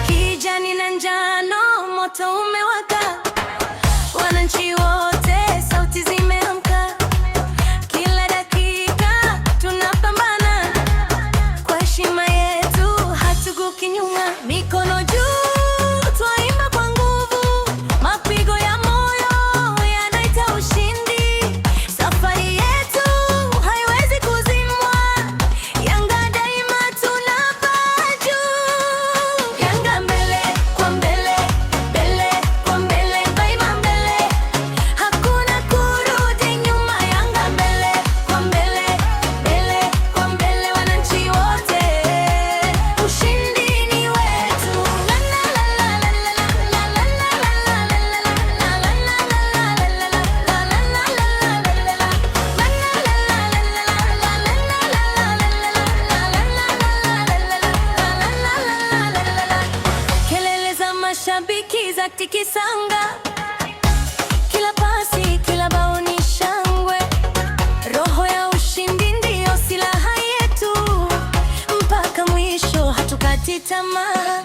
Kijani na njano, moto umewaka, wananchi wote sauti zimeamka. Kila dakika tunapambana kwa heshima yetu, hatuguki nyuma. Mikono juu, twaimba kwa nguvu, mapigo ya moyo yanaita ushindi. Safari yetu haiwezi kuzimwa, Yanga daima tunapaa juu. Yanga mbele kwa mbele, mbele kwa mbele, daima mbele, hakuna kurudi nyuma. Yanga mbele kwa mbele, mbele kwa mbele, wananchi wote, ushindi ni wetu. Kelele za mashabiki za tikisanga, kila pasi, kila bao ni shangwe. Roho ya ushindi ndiyo silaha yetu, mpaka mwisho hatukati tamaa.